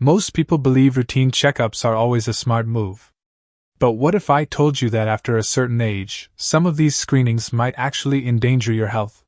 Most people believe routine checkups are always a smart move. But what if I told you that after a certain age, some of these screenings might actually endanger your health?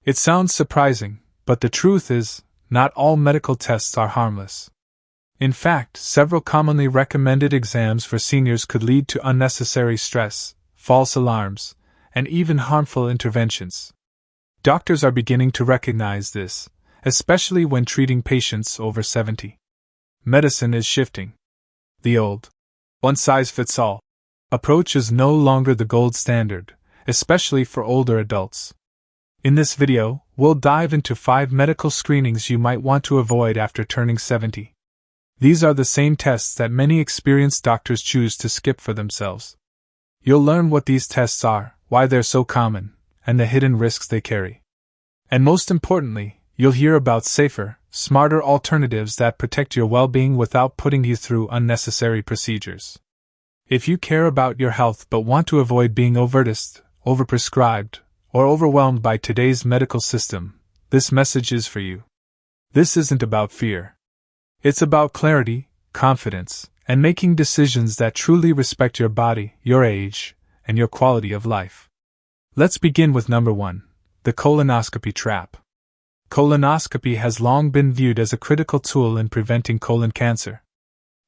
It sounds surprising, but the truth is, not all medical tests are harmless. In fact, several commonly recommended exams for seniors could lead to unnecessary stress, false alarms, and even harmful interventions. Doctors are beginning to recognize this, especially when treating patients over 70. Medicine is shifting. The old one-size-fits-all approach is no longer the gold standard, especially for older adults. In this video, we'll dive into 5 medical screenings you might want to avoid after turning 70. These are the same tests that many experienced doctors choose to skip for themselves. You'll learn what these tests are, why they're so common, and the hidden risks they carry. And most importantly, you'll hear about safer, smarter alternatives that protect your well-being without putting you through unnecessary procedures. If you care about your health but want to avoid being overdosed, overprescribed, or overwhelmed by today's medical system, this message is for you. This isn't about fear. It's about clarity, confidence, and making decisions that truly respect your body, your age, and your quality of life. Let's begin with number 1, the colonoscopy trap. Colonoscopy has long been viewed as a critical tool in preventing colon cancer.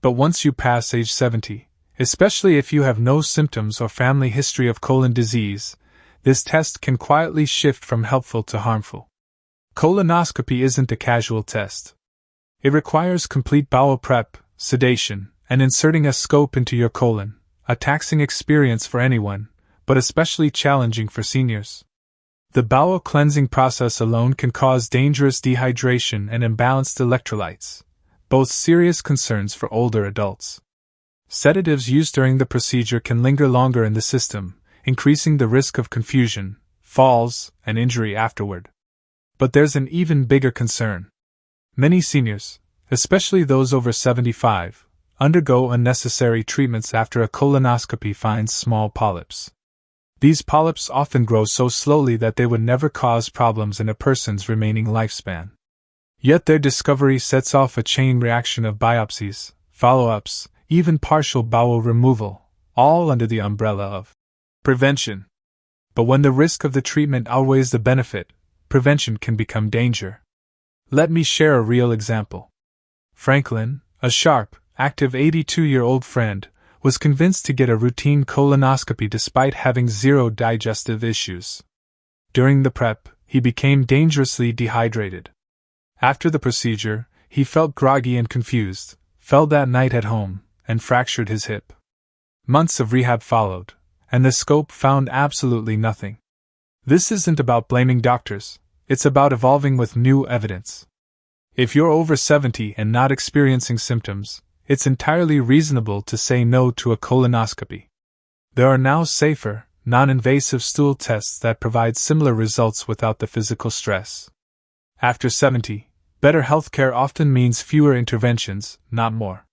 But once you pass age 70, especially if you have no symptoms or family history of colon disease, this test can quietly shift from helpful to harmful. Colonoscopy isn't a casual test. It requires complete bowel prep, sedation, and inserting a scope into your colon, a taxing experience for anyone, but especially challenging for seniors. The bowel cleansing process alone can cause dangerous dehydration and imbalanced electrolytes, both serious concerns for older adults. Sedatives used during the procedure can linger longer in the system, increasing the risk of confusion, falls, and injury afterward. But there's an even bigger concern. Many seniors, especially those over 75, undergo unnecessary treatments after a colonoscopy finds small polyps. These polyps often grow so slowly that they would never cause problems in a person's remaining lifespan. Yet their discovery sets off a chain reaction of biopsies, follow-ups, even partial bowel removal, all under the umbrella of prevention. But when the risk of the treatment outweighs the benefit, prevention can become danger. Let me share a real example. Franklin, a sharp, active 82-year-old friend, was convinced to get a routine colonoscopy despite having zero digestive issues. During the prep, he became dangerously dehydrated. After the procedure, he felt groggy and confused, fell that night at home, and fractured his hip. Months of rehab followed, and the scope found absolutely nothing. This isn't about blaming doctors, it's about evolving with new evidence. If you're over 70 and not experiencing symptoms, it's entirely reasonable to say no to a colonoscopy. There are now safer, non-invasive stool tests that provide similar results without the physical stress. After 70, better healthcare often means fewer interventions, not more.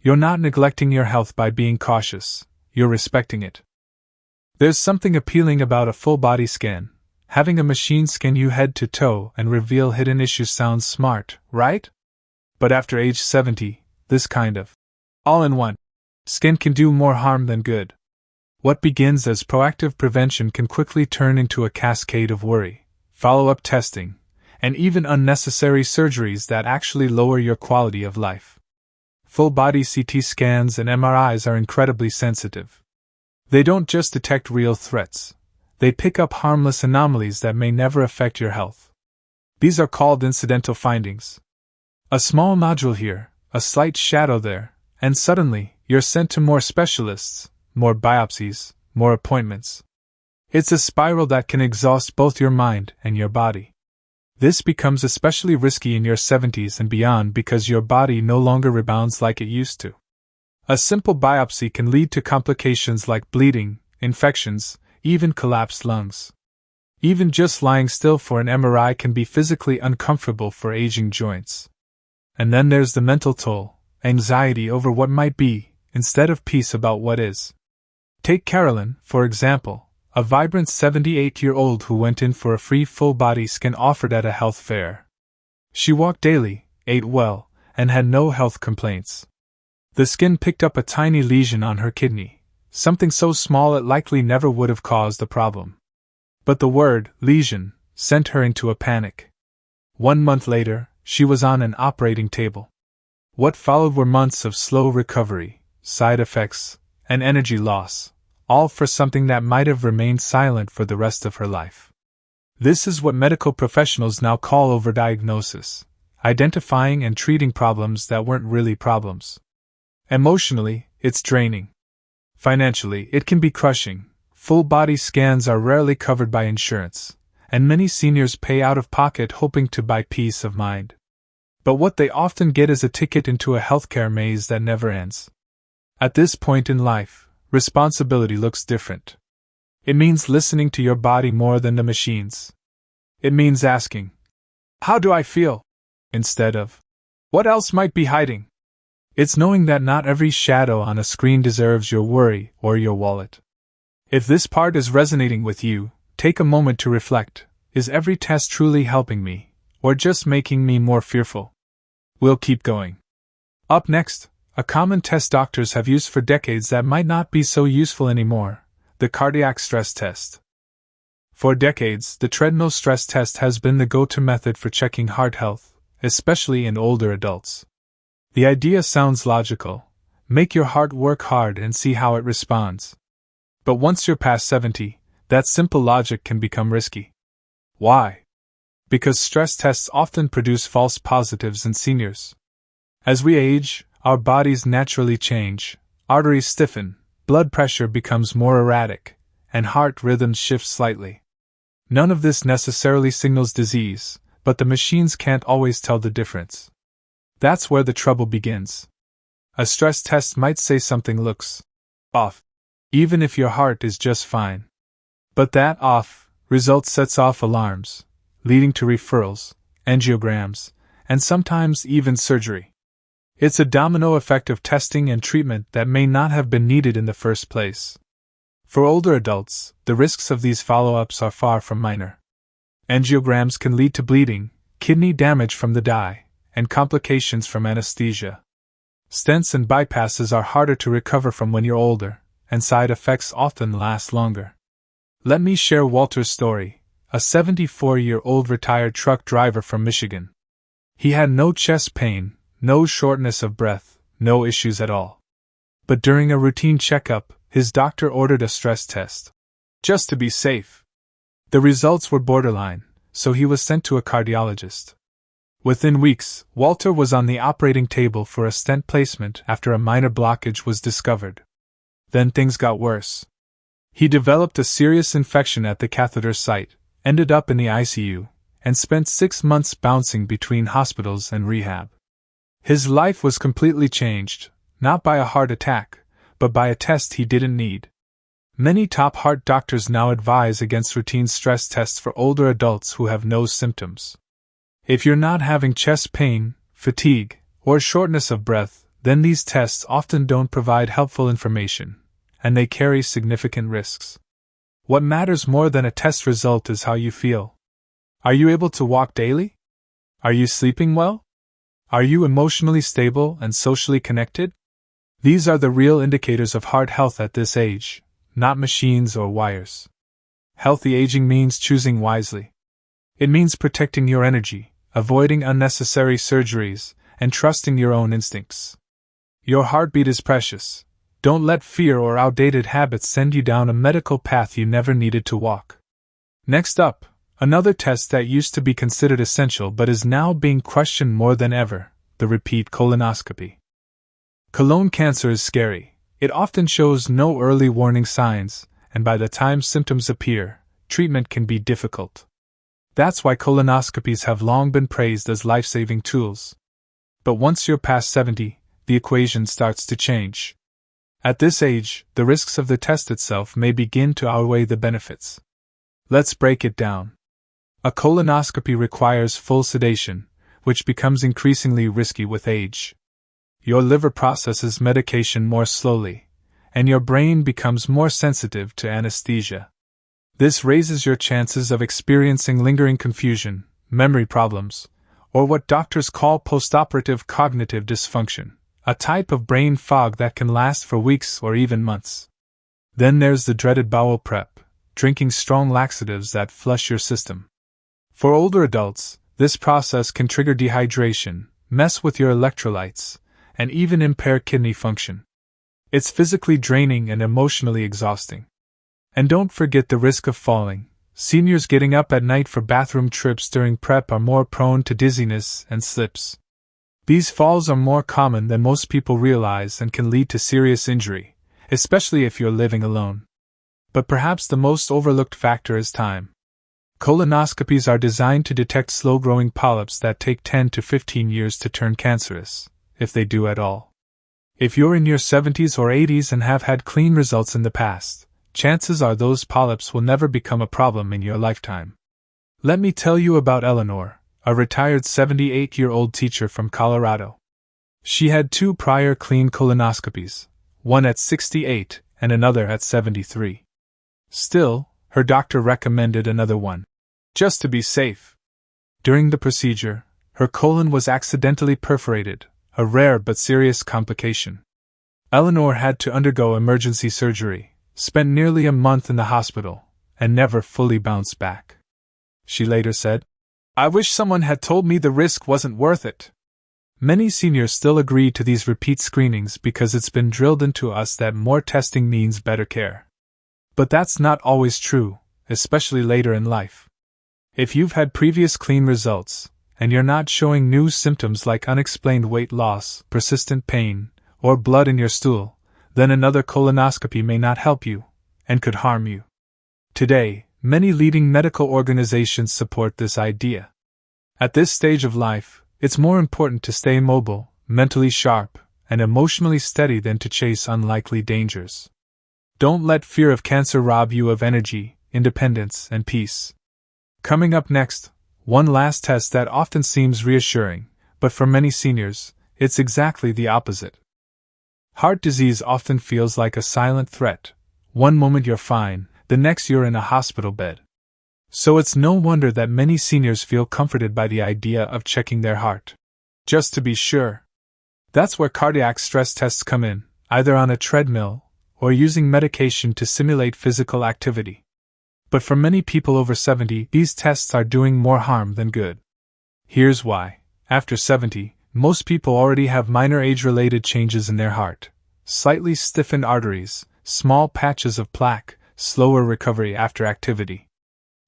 You're not neglecting your health by being cautious, you're respecting it. There's something appealing about a full-body scan. Having a machine scan you head to toe and reveal hidden issues sounds smart, right? But after age 70, this kind of all-in-one scan can do more harm than good. What begins as proactive prevention can quickly turn into a cascade of worry, follow-up testing, and even unnecessary surgeries that actually lower your quality of life. Full-body CT scans and MRIs are incredibly sensitive. They don't just detect real threats, they pick up harmless anomalies that may never affect your health. These are called incidental findings. A small nodule here, a slight shadow there, and suddenly, you're sent to more specialists, more biopsies, more appointments. It's a spiral that can exhaust both your mind and your body. This becomes especially risky in your 70s and beyond because your body no longer rebounds like it used to. A simple biopsy can lead to complications like bleeding, infections, even collapsed lungs. Even just lying still for an MRI can be physically uncomfortable for aging joints. And then there's the mental toll, anxiety over what might be, instead of peace about what is. Take Carolyn, for example, a vibrant 78-year-old who went in for a free full-body scan offered at a health fair. She walked daily, ate well, and had no health complaints. The skin picked up a tiny lesion on her kidney, something so small it likely never would have caused a problem. But the word, lesion, sent her into a panic. 1 month later, she was on an operating table. What followed were months of slow recovery, side effects, and energy loss, all for something that might have remained silent for the rest of her life. This is what medical professionals now call overdiagnosis, identifying and treating problems that weren't really problems. Emotionally, it's draining. Financially, it can be crushing. Full body scans are rarely covered by insurance, and many seniors pay out of pocket hoping to buy peace of mind. But what they often get is a ticket into a healthcare maze that never ends. At this point in life, responsibility looks different. It means listening to your body more than the machines. It means asking, "How do I feel?" instead of, "What else might be hiding?" It's knowing that not every shadow on a screen deserves your worry or your wallet. If this part is resonating with you, take a moment to reflect. Is every test truly helping me, or just making me more fearful? We'll keep going. Up next, a common test doctors have used for decades that might not be so useful anymore: the cardiac stress test. For decades, the treadmill stress test has been the go-to method for checking heart health, especially in older adults. The idea sounds logical: make your heart work hard and see how it responds. But once you're past 70, that simple logic can become risky. Why? Because stress tests often produce false positives in seniors. As we age, our bodies naturally change, arteries stiffen, blood pressure becomes more erratic, and heart rhythms shift slightly. None of this necessarily signals disease, but the machines can't always tell the difference. That's where the trouble begins. A stress test might say something looks off, even if your heart is just fine. But that off result sets off alarms, leading to referrals, angiograms, and sometimes even surgery. It's a domino effect of testing and treatment that may not have been needed in the first place. For older adults, the risks of these follow-ups are far from minor. Angiograms can lead to bleeding, kidney damage from the dye, and complications from anesthesia. Stents and bypasses are harder to recover from when you're older, and side effects often last longer. Let me share Walter's story, a 74-year-old retired truck driver from Michigan. He had no chest pain, no shortness of breath, no issues at all. But during a routine checkup, his doctor ordered a stress test, just to be safe. The results were borderline, so he was sent to a cardiologist. Within weeks, Walter was on the operating table for a stent placement after a minor blockage was discovered. Then things got worse. He developed a serious infection at the catheter site, ended up in the ICU, and spent 6 months bouncing between hospitals and rehab. His life was completely changed, not by a heart attack, but by a test he didn't need. Many top heart doctors now advise against routine stress tests for older adults who have no symptoms. If you're not having chest pain, fatigue, or shortness of breath, then these tests often don't provide helpful information, and they carry significant risks. What matters more than a test result is how you feel. Are you able to walk daily? Are you sleeping well? Are you emotionally stable and socially connected? These are the real indicators of heart health at this age, not machines or wires. Healthy aging means choosing wisely. It means protecting your energy, avoiding unnecessary surgeries, and trusting your own instincts. Your heartbeat is precious. Don't let fear or outdated habits send you down a medical path you never needed to walk. Next up, another test that used to be considered essential but is now being questioned more than ever: the repeat colonoscopy. Colon cancer is scary. It often shows no early warning signs, and by the time symptoms appear, treatment can be difficult. That's why colonoscopies have long been praised as life-saving tools. But once you're past 70, the equation starts to change. At this age, the risks of the test itself may begin to outweigh the benefits. Let's break it down. A colonoscopy requires full sedation, which becomes increasingly risky with age. Your liver processes medication more slowly, and your brain becomes more sensitive to anesthesia. This raises your chances of experiencing lingering confusion, memory problems, or what doctors call postoperative cognitive dysfunction, a type of brain fog that can last for weeks or even months. Then there's the dreaded bowel prep, drinking strong laxatives that flush your system. For older adults, this process can trigger dehydration, mess with your electrolytes, and even impair kidney function. It's physically draining and emotionally exhausting. And don't forget the risk of falling. Seniors getting up at night for bathroom trips during prep are more prone to dizziness and slips. These falls are more common than most people realize and can lead to serious injury, especially if you're living alone. But perhaps the most overlooked factor is time. Colonoscopies are designed to detect slow-growing polyps that take 10 to 15 years to turn cancerous, if they do at all. If you're in your 70s or 80s and have had clean results in the past, chances are those polyps will never become a problem in your lifetime. Let me tell you about Eleanor, a retired 78-year-old teacher from Colorado. She had 2 prior clean colonoscopies, one at 68 and another at 73. Still, her doctor recommended another one, just to be safe. During the procedure, her colon was accidentally perforated, a rare but serious complication. Eleanor had to undergo emergency surgery, spent nearly a month in the hospital, and never fully bounced back. She later said, "I wish someone had told me the risk wasn't worth it." Many seniors still agree to these repeat screenings because it's been drilled into us that more testing means better care. But that's not always true, especially later in life. If you've had previous clean results, and you're not showing new symptoms like unexplained weight loss, persistent pain, or blood in your stool, then another colonoscopy may not help you, and could harm you. Today, many leading medical organizations support this idea. At this stage of life, it's more important to stay mobile, mentally sharp, and emotionally steady than to chase unlikely dangers. Don't let fear of cancer rob you of energy, independence, and peace. Coming up next, one last test that often seems reassuring, but for many seniors, it's exactly the opposite. Heart disease often feels like a silent threat. One moment you're fine, the next you're in a hospital bed. So it's no wonder that many seniors feel comforted by the idea of checking their heart. Just to be sure. That's where cardiac stress tests come in, either on a treadmill or using medication to simulate physical activity. But for many people over 70, these tests are doing more harm than good. Here's why. After 70, most people already have minor age-related changes in their heart, slightly stiffened arteries, small patches of plaque, slower recovery after activity.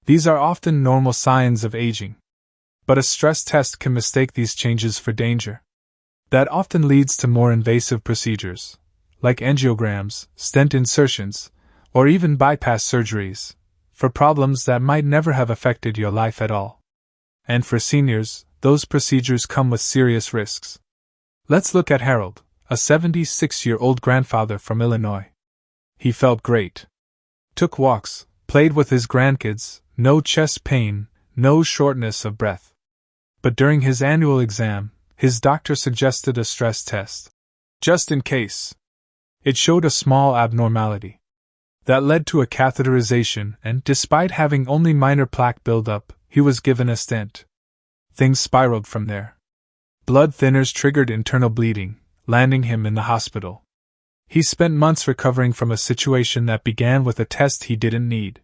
These are often normal signs of aging. But a stress test can mistake these changes for danger. That often leads to more invasive procedures, like angiograms, stent insertions, or even bypass surgeries, for problems that might never have affected your life at all. And for seniors, those procedures come with serious risks. Let's look at Harold, a 76-year-old grandfather from Illinois. He felt great. Took walks, played with his grandkids, no chest pain, no shortness of breath. But during his annual exam, his doctor suggested a stress test, just in case. It showed a small abnormality. That led to a catheterization, and despite having only minor plaque buildup, he was given a stent. Things spiraled from there. Blood thinners triggered internal bleeding, landing him in the hospital. He spent months recovering from a situation that began with a test he didn't need.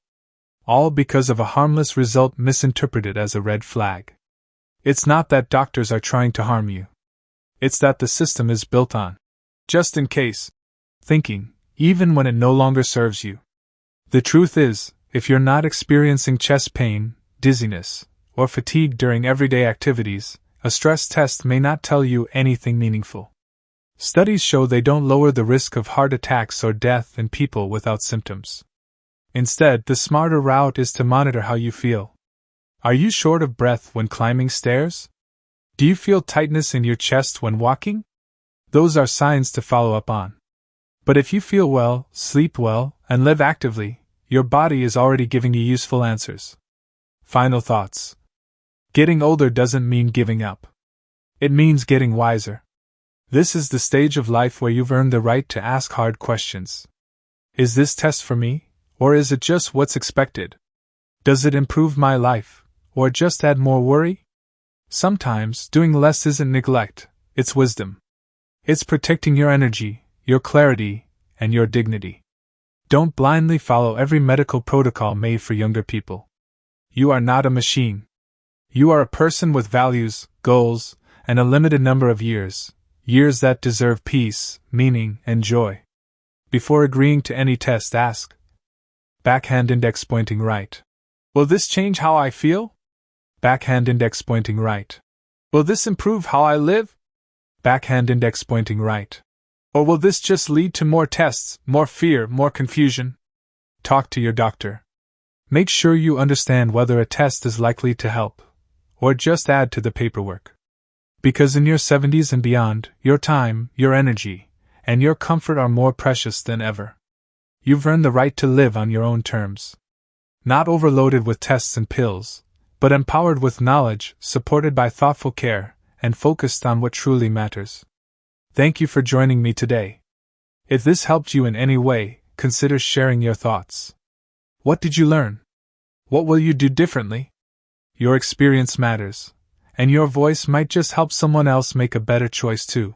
All because of a harmless result misinterpreted as a red flag. It's not that doctors are trying to harm you. It's that the system is built on just in case thinking, even when it no longer serves you. The truth is, if you're not experiencing chest pain, dizziness, or fatigue during everyday activities, a stress test may not tell you anything meaningful. Studies show they don't lower the risk of heart attacks or death in people without symptoms. Instead, the smarter route is to monitor how you feel. Are you short of breath when climbing stairs? Do you feel tightness in your chest when walking? Those are signs to follow up on. But if you feel well, sleep well, and live actively, your body is already giving you useful answers. Final thoughts. Getting older doesn't mean giving up. It means getting wiser. This is the stage of life where you've earned the right to ask hard questions. Is this test for me, or is it just what's expected? Does it improve my life, or just add more worry? Sometimes, doing less isn't neglect, it's wisdom. It's protecting your energy, your clarity, and your dignity. Don't blindly follow every medical protocol made for younger people. You are not a machine. You are a person with values, goals, and a limited number of years that deserve peace, meaning, and joy. Before agreeing to any test, ask. Backhand index pointing right. Will this change how I feel? Backhand index pointing right. Will this improve how I live? Backhand index pointing right. Or will this just lead to more tests, more fear, more confusion? Talk to your doctor. Make sure you understand whether a test is likely to help, or just add to the paperwork. Because in your 70s and beyond, your time, your energy, and your comfort are more precious than ever. You've earned the right to live on your own terms. Not overloaded with tests and pills, but empowered with knowledge, supported by thoughtful care, and focused on what truly matters. Thank you for joining me today. If this helped you in any way, consider sharing your thoughts. What did you learn? What will you do differently? Your experience matters, and your voice might just help someone else make a better choice too.